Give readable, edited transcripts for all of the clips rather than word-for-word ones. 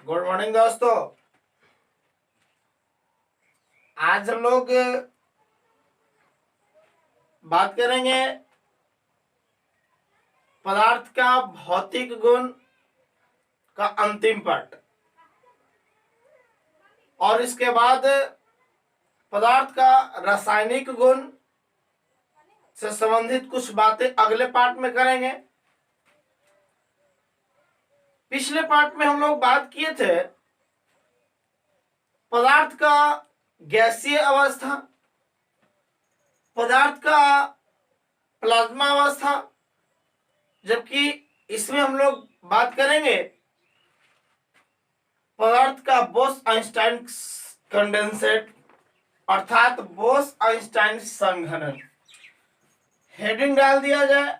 Good morning दोस्तों। आज हम लोग बात करेंगे पदार्थ का भौतिक गुण का अंतिम पार्ट, और इसके बाद पदार्थ का रासायनिक गुण से संबंधित कुछ बातें अगले पार्ट में करेंगे। पिछले पार्ट में हम लोग बात किए थे पदार्थ का गैसीय अवस्था, पदार्थ का प्लाज्मा अवस्था, जबकि इसमें हम लोग बात करेंगे पदार्थ का बोस-आइंस्टाइन कंडेंसेट अर्थात बोस-आइंस्टाइन संघनन। हेडिंग डाल दिया जाए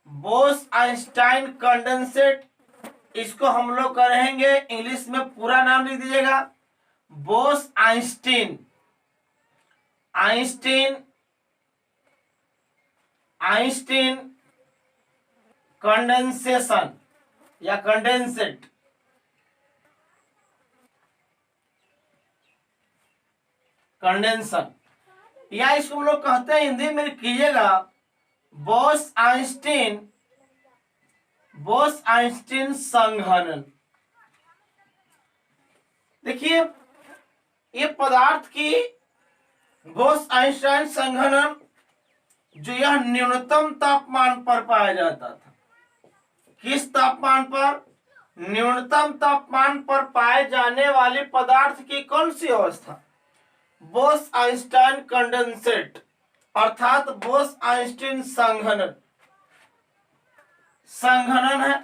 बोस-आइंस्टाइन कंडेंसेट, इसको हम लोग करेंगे इंग्लिश में पूरा नाम लिख दीजिएगा बोस-आइंस्टीन आइंस्टीन कंडेंसेशन या कंडेंसेट। कंडेंसन या इसको हम लोग कहते हैं, हिंदी में कीजिएगा बोस-आइंस्टीन संघनन। देखिए ये पदार्थ की बोस-आइंस्टाइन संघनन जो यह न्यूनतम तापमान पर पाया जाता था। किस तापमान पर? न्यूनतम तापमान पर पाए जाने वाले पदार्थ की कौन सी अवस्था? बोस-आइंस्टाइन कंडेंसेट अर्थात बोस-आइंस्टीन संघनन है,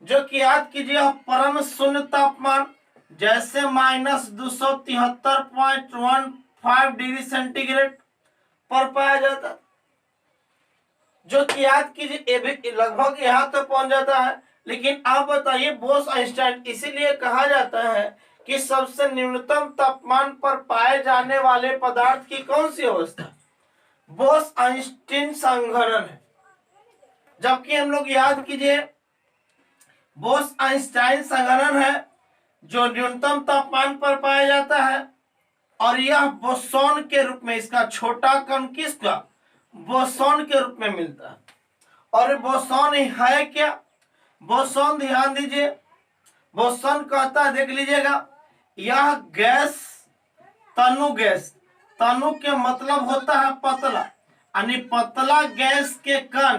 जो कि याद कीजिए परम शून्य तापमान जैसे -273.15 डिग्री सेंटीग्रेड पर पाया जाता, जो कि याद कीजिए लगभग यहाँ तक पहुंच जाता है। लेकिन आप बताइए बोस-आइंस्टाइन इसीलिए कहा जाता है कि सबसे न्यूनतम तापमान पर पाए जाने वाले पदार्थ की कौन सी अवस्था? बोस-आइंस्टीन संघनन है। जबकि हम लोग याद कीजिए बोस-आइंस्टाइन संघनन है जो न्यूनतम तापमान पर पाया जाता है, और यह बोसॉन के रूप में, इसका छोटा कण किसका? बोसॉन के रूप में मिलता है। और बोसॉन है क्या? बोसॉन ध्यान दीजिए, बोसॉन कहता है, देख लीजिएगा, यह गैस तनु गैस, तनु के मतलब होता है पतला, यानी पतला गैस के कण,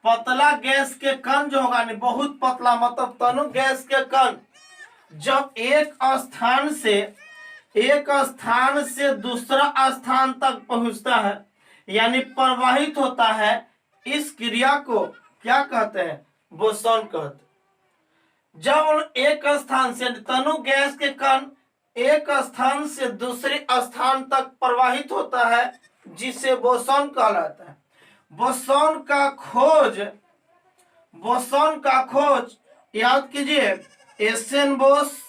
पतला गैस के कण जो होगा बहुत पतला, मतलब तनु गैस के कण जब एक स्थान से दूसरा स्थान तक पहुंचता है यानी प्रवाहित होता है, इस क्रिया को क्या कहते हैं? बोसॉन कहते हैं। जब एक स्थान से तनु गैस के कण एक स्थान से दूसरे स्थान तक प्रवाहित होता है, जिसे बोसॉन कहलाता है। बोसॉन का खोज याद कीजिए एस.एन. बोस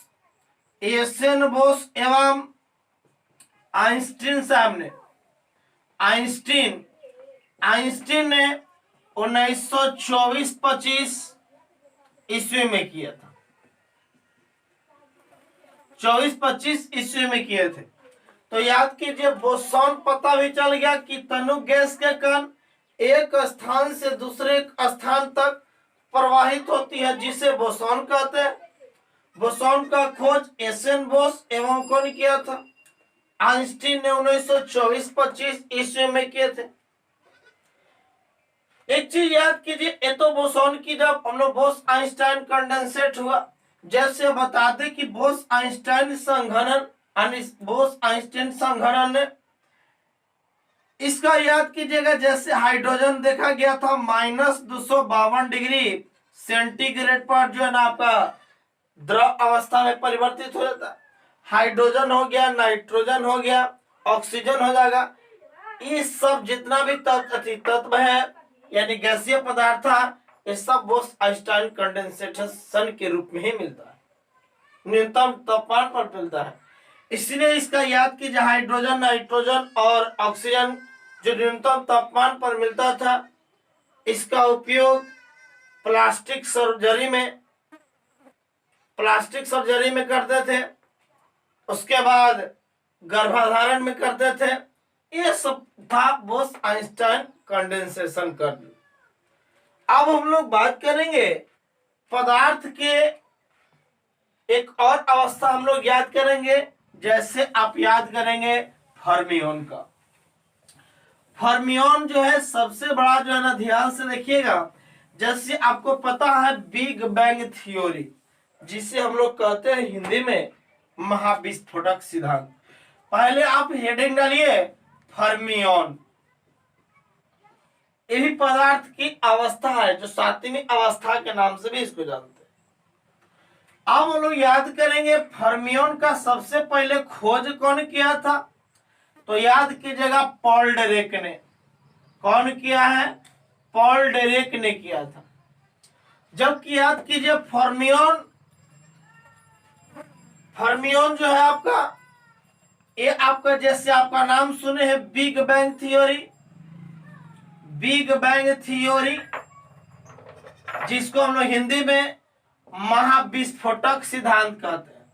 एवं आइंस्टीन साहब ने। आइंस्टीन ने 1924-25 ईस्वी में किया था, 24-25 ईस्वी में किए थे। तो याद कीजिए बोसॉन पता भी चल गया कि तनु गैस के कण एक स्थान से दूसरे स्थान तक प्रवाहित होती है, जिसे बोसॉन कहते हैं। बोसॉन का खोज एस.एन. बोस एवं कौन किया था? आइंस्टीन ने 1924-25 ईस्वी में किए थे। एक चीज याद कीजिए, ये तो बोसॉन की जब हम लोग बोस-आइंस्टाइन कंडेंसेट हुआ, जैसे बता दें कि बोस-आइंस्टाइन संघनन ने इसका याद कीजिएगा, जैसे हाइड्रोजन देखा गया था -252 डिग्री सेंटीग्रेड पर जो है ना आपका द्रव अवस्था में परिवर्तित हो जाता है। हाइड्रोजन हो गया, नाइट्रोजन हो गया, ऑक्सीजन हो जाएगा। ये सब जितना भी तत्व है यानी गैसीय पदार्थ था, ये सब बोस-आइंस्टाइन कंडेंसेशन के रूप में ही मिलता है, न्यूनतम तापमान पर मिलता है। इसलिए इसका याद कीजिए हाइड्रोजन, नाइट्रोजन और ऑक्सीजन जो न्यूनतम तापमान पर मिलता था, इसका उपयोग प्लास्टिक सर्जरी में प्लास्टिक सर्जरी में करते थे, उसके बाद गर्भाधारण में करते थे। ये सब था बोस आइंस्टाइन कंडेंसेशन कर्व। अब हम लोग बात करेंगे पदार्थ के एक और अवस्था हम लोग याद करेंगे, जैसे आप याद करेंगे फर्मियोन का। फर्मियोन जो है सबसे बड़ा जो है ना, ध्यान से देखिएगा, जैसे आपको पता है बिग बैंग थ्योरी, जिसे हम लोग कहते हैं हिंदी में महाविस्फोटक सिद्धांत। पहले आप हेडिंग डालिए फर्मियोन। ये भी पदार्थ की अवस्था है, जो सातवीं अवस्था के नाम से भी इसको जानते हैं। अब हम लोग याद करेंगे फर्मियोन का सबसे पहले खोज कौन किया था, तो याद कीजिएगा पॉल डिरेक ने। कौन किया है? पॉल डिरेक ने किया था। जबकि याद कीजिए फर्मियोन जो है आपका, ये आपका जैसे आपका नाम सुने हैं big bang theory, big bang theory, जिसको हम लोग हिंदी में महाविस्फोटक सिद्धांत कहते हैं।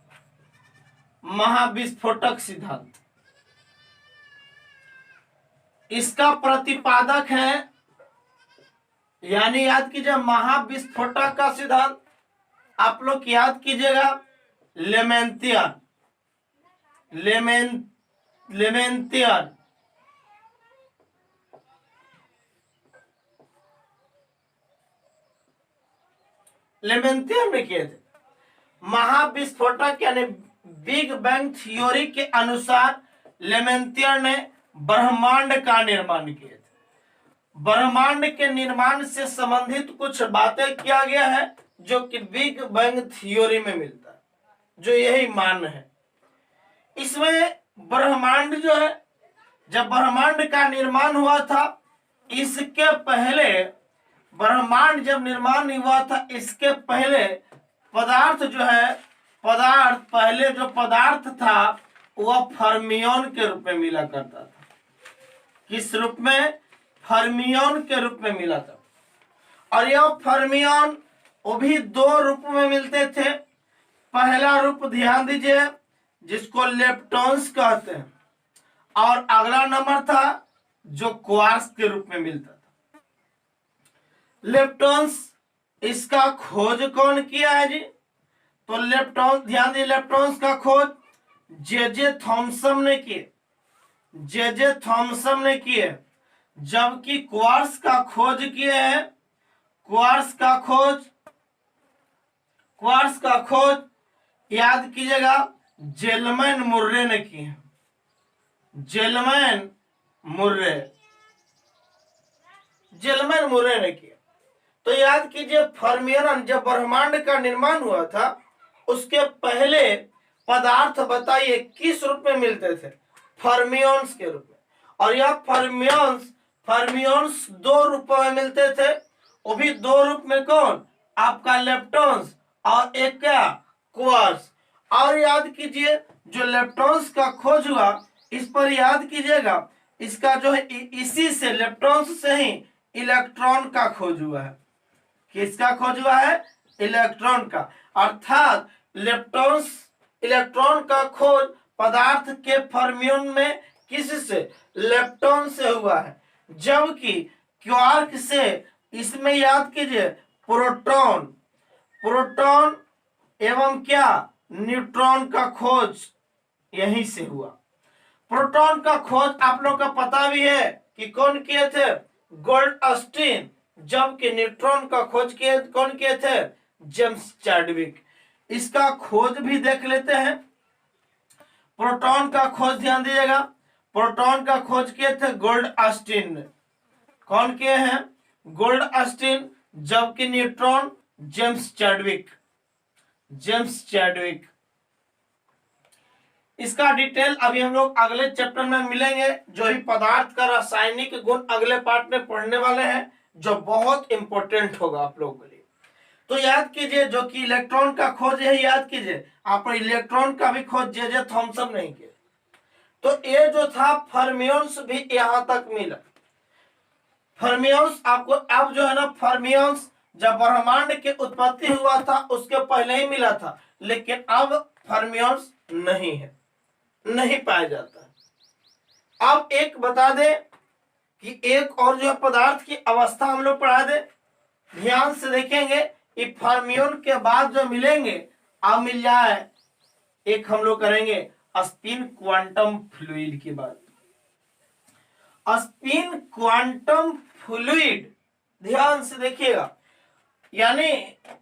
महाविस्फोटक सिद्धांत, इसका प्रतिपादक है, यानी याद कीजिए महाविस्फोटक का सिद्धांत आप लोग याद कीजिएगा लेमेंटियर। लेमेंटियर में किए थे। महाविस्फोटक यानी बिग बैंग थ्योरी के अनुसार लेमेंटियर ने ब्रह्मांड का निर्माण किए थे। ब्रह्मांड के निर्माण से संबंधित कुछ बातें किया गया है जो कि बिग बैंग थ्योरी में मिलता है, जो यही मान है। इसमें ब्रह्मांड जो है, जब ब्रह्मांड का निर्माण हुआ था, इसके पहले ब्रह्मांड जब निर्माण हुआ था, इसके पहले पदार्थ जो है, पहले जो पदार्थ था वह फर्मियोन के रूप में मिला करता था। किस रूप में? फर्मियोन के रूप में मिला था। और यह फर्मियोन वो भी दो रूप में मिलते थे। पहला रूप ध्यान दीजिए, जिसको लेप्टॉन्स कहते हैं, और अगला नंबर था जो क्वार्क्स के रूप में मिलता था। लेप्टॉन्स, इसका खोज कौन किया है जी? तो लेप्टॉन्स, ध्यान दीजिए, लेप्टॉन्स का खोज जे थॉमसन ने किए, जे थॉमसन ने किए। जबकि क्वार्ट्ज का खोज किए हैं, क्वार्ट्ज का खोज याद कीजिएगा जेलमैन मुर्रे ने किए। जेलमैन मुर्रे ने किए। तो याद कीजिए फर्मियोन, जब ब्रह्मांड का निर्माण हुआ था, उसके पहले पदार्थ बताइए किस रूप में मिलते थे? फर्मियोन्स के रूप में। और यह फर्मियोन्स दो रूपों में मिलते थे, वो भी दो रूप में। कौन? आपका लेप्टॉन्स और एक क्या? क्वार्ट्ज। और याद कीजिए जो लेप्टॉन्स का खोज हुआ, इस पर याद कीजिएगा, इसका जो है इसी से, लेप्टॉन्स से ही इलेक्ट्रॉन का खोज हुआ है। किसका खोज हुआ है? इलेक्ट्रॉन का। अर्थात इलेक्ट्रॉन का खोज पदार्थ के फर्मियोन में किससे? लेप्टॉन से हुआ है। जबकि क्वार्क से, इसमें याद कीजिए प्रोटॉन एवं क्या? न्यूट्रॉन का खोज यहीं से हुआ। प्रोटॉन का खोज आप लोग का पता भी है कि कौन किए थे? गोल्डस्टीन। जबकि न्यूट्रॉन का खोज कौन किए थे? James Chadwick. इसका खोज भी देख लेते हैं। प्रोटॉन का खोज ध्यान दीजिएगा, प्रोटॉन का खोज किए थे गोल्डस्टीन। कौन किए हैं? गोल्डस्टीन। जबकि न्यूट्रॉन जेम्स चैडविक। इसका डिटेल अभी हम लोग अगले चैप्टर में मिलेंगे, जो ही पदार्थ का रासायनिक गुण अगले पार्ट में पढ़ने वाले हैं, जो बहुत इंपॉर्टेंट होगा आप लोगों के लिए। तो याद कीजिए, जो कि इलेक्ट्रॉन का खोज है, याद कीजिए आप, इलेक्ट्रॉन का भी खोज जे थॉमसन नहीं किया। तो ये जो था फर्मियोन्स भी यहां तक मिला। फर्मियोन्स आपको अब जो है ना, फर्मियोन्स जब ब्रह्मांड की उत्पत्ति हुआ था उसके पहले ही मिला था, लेकिन अब फर्मियंस नहीं है, नहीं पाया जाता। अब एक बता दे कि एक और जो पदार्थ की अवस्था हम लोग पढ़ा दे, ध्यान से देखेंगे। ये फर्मियन के बाद जो मिलेंगे, अब मिल जाए, एक हम लोग करेंगे स्पिन क्वांटम फ्लूइड की बात। स्पिन क्वांटम फ्लूइड, ध्यान से देखिएगा, यानी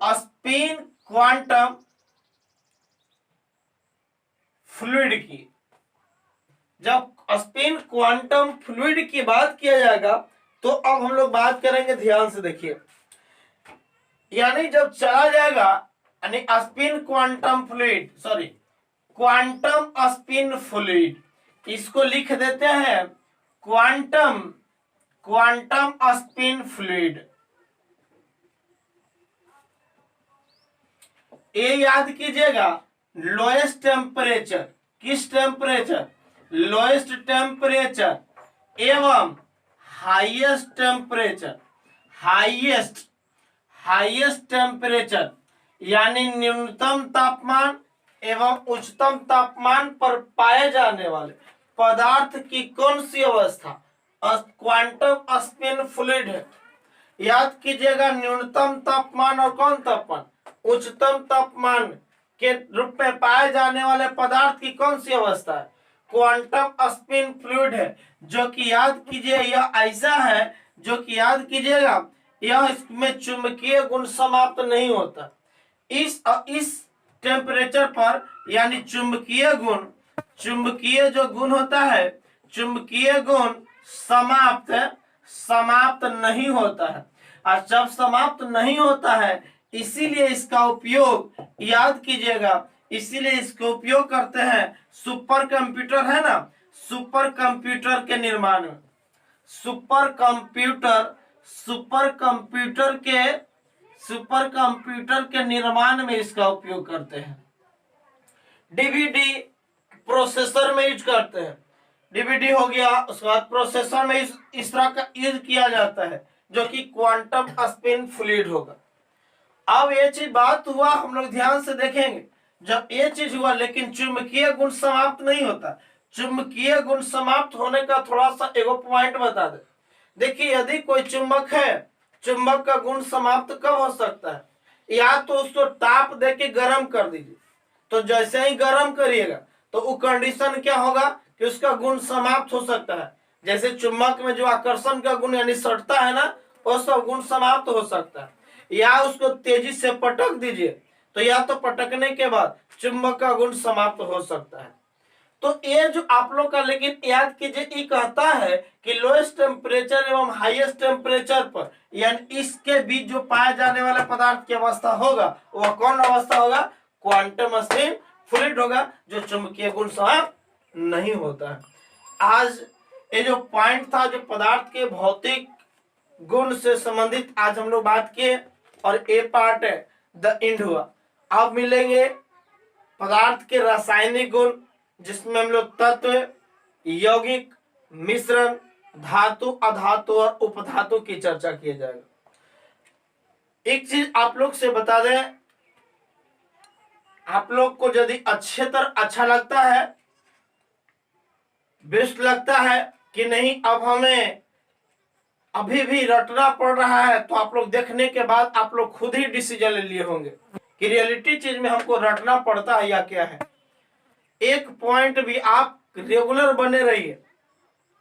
स्पिन क्वांटम फ्लूइड की, जब स्पिन क्वांटम फ्लूइड की बात किया जाएगा तो अब हम लोग बात करेंगे, ध्यान से देखिए, यानी जब चला जाएगा, यानी spin quantum fluid, sorry quantum spin fluid, इसको लिख देते हैं क्वांटम स्पिन फ्लूइड। ये याद कीजिएगा, लोएस्ट टेम्परेचर, किस टेम्परेचर, लोएस्ट टेम्परेचर एवं हाईएस्ट टेम्परेचर, हाईएस्ट टेम्परेचर यानी न्यूनतम तापमान एवं उच्चतम तापमान पर पाए जाने वाले पदार्थ की कौन सी अवस्था क्वांटम स्पिन फ्लूइड है। याद कीजिएगा, न्यूनतम तापमान और कौन तापमान, उच्चतम तापमान के रूप में पाए जाने वाले पदार्थ की कौन सी अवस्था है, क्वांटम स्पिन फ्लूइड है। जो कि याद कीजिए, यह ऐसा है जो कि याद कीजिएगा, यह इसमें चुंबकीय गुण समाप्त नहीं होता। इस टेम्परेचर पर, यानी चुंबकीय जो गुण होता है, चुंबकीय गुण समाप्त नहीं होता है। और जब समाप्त नहीं होता है, इसीलिए इसका उपयोग, याद कीजिएगा, इसीलिए इसका उपयोग करते हैं सुपर कंप्यूटर है ना, सुपर कंप्यूटर के निर्माण में, सुपर कंप्यूटर के निर्माण में इसका उपयोग करते हैं। डीवीडी प्रोसेसर में यूज करते हैं, डीवीडी हो गया, उसके बाद प्रोसेसर में इस तरह का यूज किया जाता है, जो कि क्वांटम स्पिन फ्लूइड होगा। अब ये चीज बात हुआ, हम लोग ध्यान से देखेंगे, जब ये चीज हुआ, लेकिन चुंबकीय गुण समाप्त नहीं होता। चुंबकीय गुण समाप्त होने का थोड़ा सा एगो पॉइंट बता दे। देखिए, यदि कोई चुंबक है, चुंबक का गुण समाप्त कब हो सकता है, या तो उसको ताप दे के गर्म कर दीजिए, तो जैसे ही गर्म करिएगा तो वो कंडीशन क्या होगा कि उसका गुण समाप्त हो सकता है। जैसे चुंबक में जो आकर्षण का गुण यानी सटता है ना, वो सब गुण समाप्त हो सकता है। या उसको तेजी से पटक दीजिए, तो या तो पटकने के बाद चुंबक का गुण समाप्त हो सकता है। तो ये जो आप लोग का, लेकिन याद कीजिए, ये कहता है कि लोएस्ट टेम्परेचर एवं हाईएस्ट टेम्परेचर पर, यानी इसके बीच जो पाए जाने वाले पदार्थ की अवस्था होगा, वह कौन अवस्था होगा, क्वांटम स्पिन फ्लूइड होगा, जो चुंबकीय गुण समाप्त नहीं होता है। आज ये जो पॉइंट था, जो पदार्थ के भौतिक गुण से संबंधित आज हम लोग बात किए, और ए पार्ट है द एंड हुआ। अब मिलेंगे पदार्थ के रासायनिक गुण, जिसमें हम लोग तत्व, यौगिक, मिश्रण, धातु, अधातु और उपधातु की चर्चा किया जाएगा। एक चीज आप लोग से बता दें, आप लोग को यदि अच्छा लगता है, बेस्ट लगता है कि नहीं, अब हमें अभी भी रटना पड़ रहा है, तो आप लोग देखने के बाद आप लोग खुद ही डिसीजन ले लिए होंगे कि रियलिटी चीज में हमको रटना पड़ता है या क्या है। एक पॉइंट भी आप रेगुलर बने रहिए,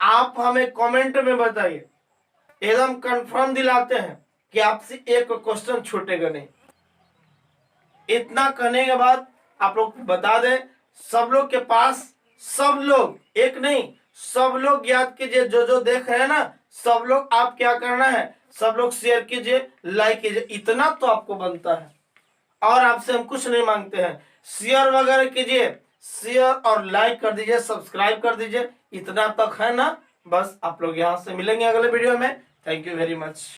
आप हमें कमेंट में बताइए, एकदम कंफर्म दिलाते हैं कि आपसे एक क्वेश्चन छूटेगा नहीं। इतना कहने के बाद आप लोग बता दें, सब लोग के पास, सब लोग, एक नहीं, सब लोग याद कीजिए, जो देख रहे हैं ना, सब लोग आप क्या करना है, सब लोग शेयर कीजिए, लाइक कीजिए, इतना तो आपको बनता है, और आपसे हम कुछ नहीं मांगते हैं। शेयर वगैरह कीजिए, शेयर और लाइक कर दीजिए, सब्सक्राइब कर दीजिए, इतना तक है ना, बस। आप लोग यहाँ से मिलेंगे अगले वीडियो में। Thank you very much.